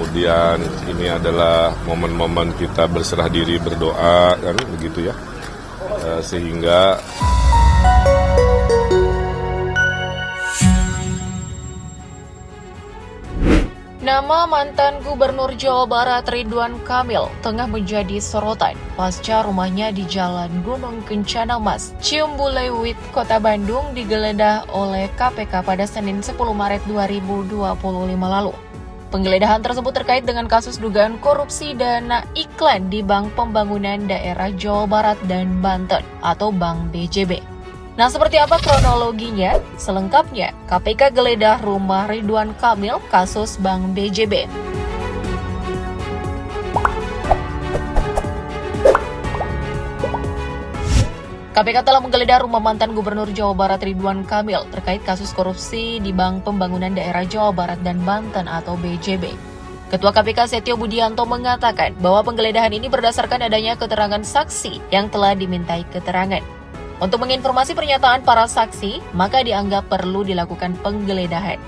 kemudian ini adalah momen-momen kita berserah diri berdoa, kan begitu ya, sehingga nama mantan Gubernur Jawa Barat Ridwan Kamil tengah menjadi sorotan pasca rumahnya di Jalan Gunung Kencana Mas, Ciumbuleuit, Kota Bandung digeledah oleh KPK pada Senin 10 Maret 2025 lalu. Penggeledahan tersebut terkait dengan kasus dugaan korupsi dana iklan di Bank Pembangunan Daerah Jawa Barat dan Banten atau Bank BJB. Nah, seperti apa kronologinya? Selengkapnya, KPK geledah rumah Ridwan Kamil kasus Bank BJB. KPK telah menggeledah rumah mantan Gubernur Jawa Barat Ridwan Kamil terkait kasus korupsi di Bank Pembangunan Daerah Jawa Barat dan Banten atau BJB. Ketua KPK Setio Budianto mengatakan bahwa penggeledahan ini berdasarkan adanya keterangan saksi yang telah dimintai keterangan. Untuk menginformasi pernyataan para saksi, maka dianggap perlu dilakukan penggeledahan.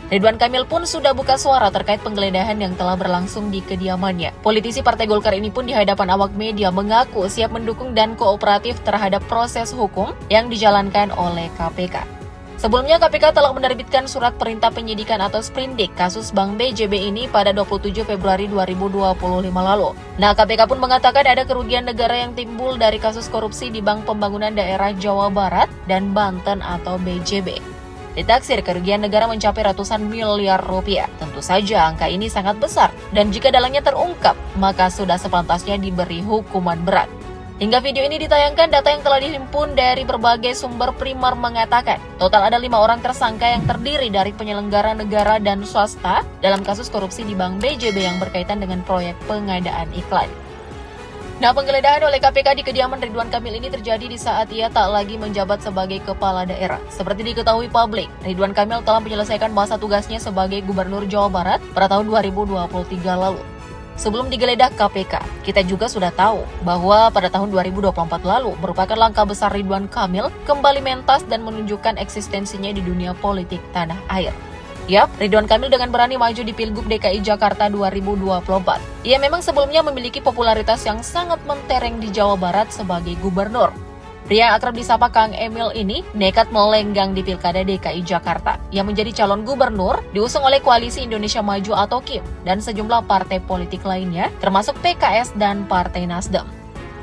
Ridwan Kamil pun sudah buka suara terkait penggeledahan yang telah berlangsung di kediamannya. Politisi Partai Golkar ini pun di hadapan awak media mengaku siap mendukung dan kooperatif terhadap proses hukum yang dijalankan oleh KPK. Sebelumnya KPK telah menerbitkan surat perintah penyidikan atau sprindik kasus Bank BJB ini pada 27 Februari 2025 lalu. Nah, KPK pun mengatakan ada kerugian negara yang timbul dari kasus korupsi di Bank Pembangunan Daerah Jawa Barat dan Banten atau BJB. Ditaksir kerugian negara mencapai ratusan miliar rupiah. Tentu saja angka ini sangat besar dan jika dalangnya terungkap, maka sudah sepantasnya diberi hukuman berat. Hingga video ini ditayangkan, data yang telah dihimpun dari berbagai sumber primer mengatakan total ada 5 orang tersangka yang terdiri dari penyelenggara negara dan swasta dalam kasus korupsi di Bank BJB yang berkaitan dengan proyek pengadaan iklan. Nah, penggeledahan oleh KPK di kediaman Ridwan Kamil ini terjadi di saat ia tak lagi menjabat sebagai kepala daerah. Seperti diketahui publik, Ridwan Kamil telah menyelesaikan masa tugasnya sebagai Gubernur Jawa Barat pada tahun 2023 lalu. Sebelum digeledah KPK, kita juga sudah tahu bahwa pada tahun 2024 lalu merupakan langkah besar Ridwan Kamil kembali mentas dan menunjukkan eksistensinya di dunia politik tanah air. Yap, Ridwan Kamil dengan berani maju di Pilgub DKI Jakarta 2024. Ia memang sebelumnya memiliki popularitas yang sangat mentereng di Jawa Barat sebagai gubernur. Pria yang akrab disapa Kang Emil ini nekat melenggang di Pilkada DKI Jakarta yang menjadi calon gubernur diusung oleh Koalisi Indonesia Maju atau KIM dan sejumlah partai politik lainnya termasuk PKS dan Partai Nasdem.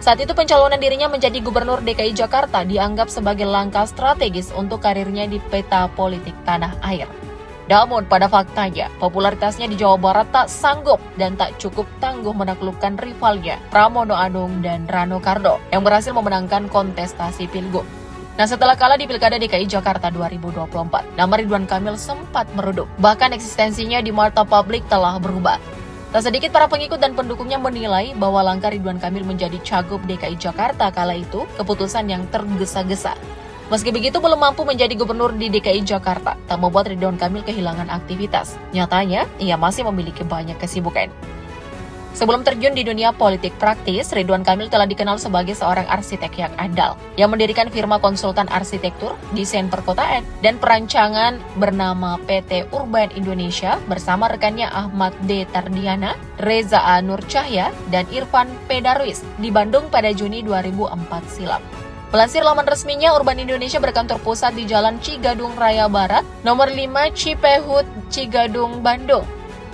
Saat itu pencalonan dirinya menjadi gubernur DKI Jakarta dianggap sebagai langkah strategis untuk karirnya di peta politik tanah air. Namun pada faktanya, popularitasnya di Jawa Barat tak sanggup dan tak cukup tangguh menaklukkan rivalnya Pramono Anung dan Rano Karno yang berhasil memenangkan kontestasi Pilgub. Nah, setelah kalah di Pilkada DKI Jakarta 2024, nama Ridwan Kamil sempat meredup. Bahkan eksistensinya di mata publik telah berubah. Tak sedikit para pengikut dan pendukungnya menilai bahwa langkah Ridwan Kamil menjadi cagup DKI Jakarta kala itu keputusan yang tergesa-gesa. Meski begitu belum mampu menjadi gubernur di DKI Jakarta, tak membuat Ridwan Kamil kehilangan aktivitas. Nyatanya, ia masih memiliki banyak kesibukan. Sebelum terjun di dunia politik praktis, Ridwan Kamil telah dikenal sebagai seorang arsitek yang andal, yang mendirikan firma konsultan arsitektur, desain perkotaan, dan perancangan bernama PT Urban Indonesia bersama rekannya Ahmad D. Tardiana, Reza A. Nur Cahya, dan Irfan P. Darwis di Bandung pada Juni 2004 silam. Melansir laman resminya, Urban Indonesia berkantor pusat di Jalan Cigadung Raya Barat, nomor 5 Cipehut, Cigadung, Bandung.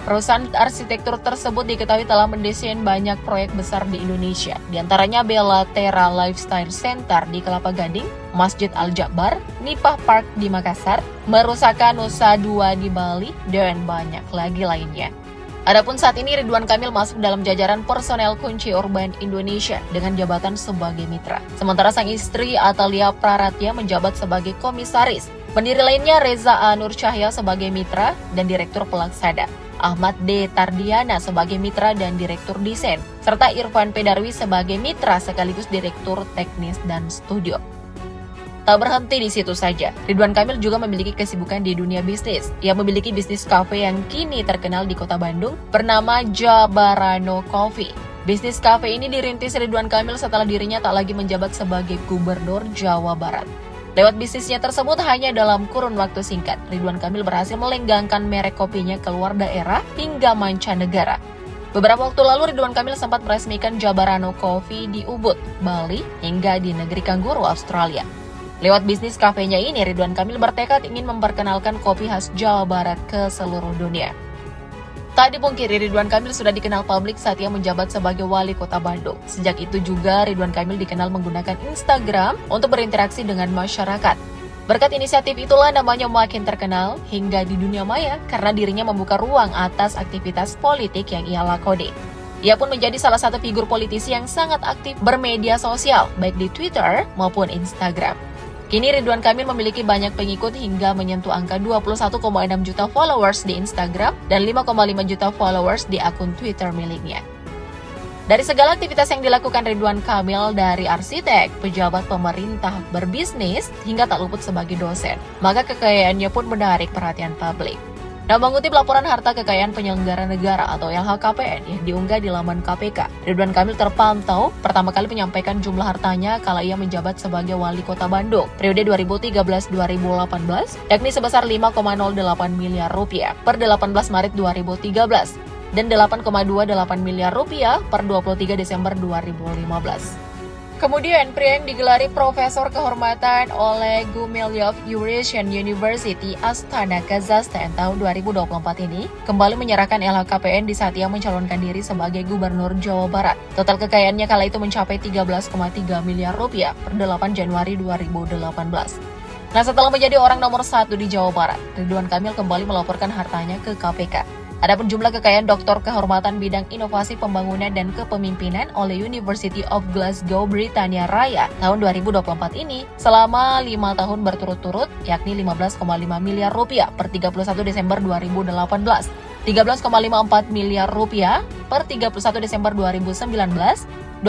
Perusahaan arsitektur tersebut diketahui telah mendesain banyak proyek besar di Indonesia, diantaranya Bella Terra Lifestyle Center di Kelapa Gading, Masjid Al-Jakbar, Nipah Park di Makassar, Marusaka Nusa Dua di Bali, dan banyak lagi lainnya. Adapun saat ini Ridwan Kamil masuk dalam jajaran personel kunci Urban Indonesia dengan jabatan sebagai mitra. Sementara sang istri Atalia Praratya menjabat sebagai komisaris. Pendiri lainnya Reza A. Nur Cahya sebagai mitra dan direktur pelaksana. Ahmad D. Tardiana sebagai mitra dan direktur desain, serta Irfan P. Darwis sebagai mitra sekaligus direktur teknis dan studio. Tak berhenti di situ saja, Ridwan Kamil juga memiliki kesibukan di dunia bisnis. Ia memiliki bisnis kafe yang kini terkenal di kota Bandung bernama Jabarano Coffee. Bisnis kafe ini dirintis Ridwan Kamil setelah dirinya tak lagi menjabat sebagai gubernur Jawa Barat. Lewat bisnisnya tersebut hanya dalam kurun waktu singkat, Ridwan Kamil berhasil melenggangkan merek kopinya keluar daerah hingga mancanegara. Beberapa waktu lalu Ridwan Kamil sempat meresmikan Jabarano Coffee di Ubud, Bali, hingga di negeri kanguru Australia. Lewat bisnis kafenya ini, Ridwan Kamil bertekad ingin memperkenalkan kopi khas Jawa Barat ke seluruh dunia. Tak dipungkiri, Ridwan Kamil sudah dikenal publik saat ia menjabat sebagai wali kota Bandung. Sejak itu juga Ridwan Kamil dikenal menggunakan Instagram untuk berinteraksi dengan masyarakat. Berkat inisiatif itulah namanya makin terkenal hingga di dunia maya karena dirinya membuka ruang atas aktivitas politik yang ia lakoni. Ia pun menjadi salah satu figur politisi yang sangat aktif bermedia sosial, baik di Twitter maupun Instagram. Kini Ridwan Kamil memiliki banyak pengikut hingga menyentuh angka 21,6 juta followers di Instagram dan 5,5 juta followers di akun Twitter miliknya. Dari segala aktivitas yang dilakukan Ridwan Kamil, dari arsitek, pejabat pemerintah, berbisnis, hingga tak luput sebagai dosen, maka kekayaannya pun menarik perhatian publik. Nah, mengutip laporan harta kekayaan penyelenggara negara atau LHKPN yang diunggah di laman KPK, Ridwan Kamil terpantau pertama kali menyampaikan jumlah hartanya kala ia menjabat sebagai wali kota Bandung periode 2013-2018, yakni sebesar 5,08 miliar rupiah per 18 Maret 2013 dan 8,28 miliar rupiah per 23 Desember 2015. Kemudian, pria yang digelari Profesor Kehormatan oleh Gumilyov Eurasian University Astana, Kazakhstan tahun 2024 ini kembali menyerahkan LHKPN di saat ia mencalonkan diri sebagai Gubernur Jawa Barat. Total kekayaannya kala itu mencapai 13,3 miliar rupiah per 8 Januari 2018. Nah, setelah menjadi orang nomor 1 di Jawa Barat, Ridwan Kamil kembali melaporkan hartanya ke KPK. Adapun jumlah kekayaan Doktor Kehormatan Bidang Inovasi Pembangunan dan Kepemimpinan oleh University of Glasgow, Britania Raya tahun 2024 ini selama 5 tahun berturut-turut, yakni 15,5 miliar rupiah per 31 Desember 2018, 13,54 miliar rupiah per 31 Desember 2019, 20,18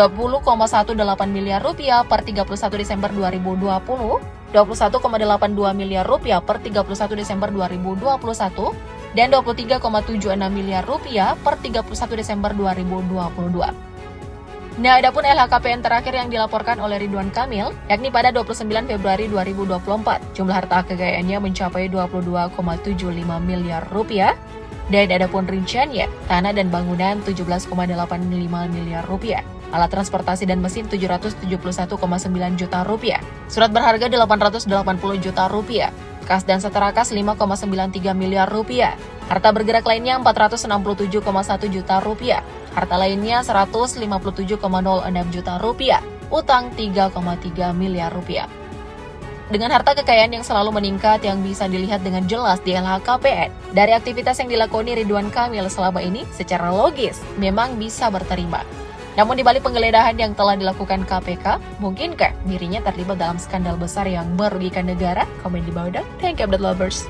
miliar rupiah per 31 Desember 2020, 21,82 miliar rupiah per 31 Desember 2021, dan 23,76 miliar rupiah per 31 Desember 2022. Nah, adapun LHKPN terakhir yang dilaporkan oleh Ridwan Kamil, yakni pada 29 Februari 2024, jumlah harta kekayaannya mencapai 22,75 miliar rupiah, dan adapun rinciannya, tanah dan bangunan 17,85 miliar rupiah, alat transportasi dan mesin 771,9 juta rupiah, surat berharga 880 juta rupiah, kas dan setara kas 5,93 miliar rupiah, harta bergerak lainnya 467,1 juta rupiah, harta lainnya 157,06 juta rupiah, utang 3,3 miliar rupiah. Dengan harta kekayaan yang selalu meningkat yang bisa dilihat dengan jelas di LHKPN, dari aktivitas yang dilakoni Ridwan Kamil selama ini secara logis memang bisa berterima. Namun di balik penggeledahan yang telah dilakukan KPK, mungkinkah dirinya terlibat dalam skandal besar yang merugikan negara? Komen di bawah dan thank you update lovers.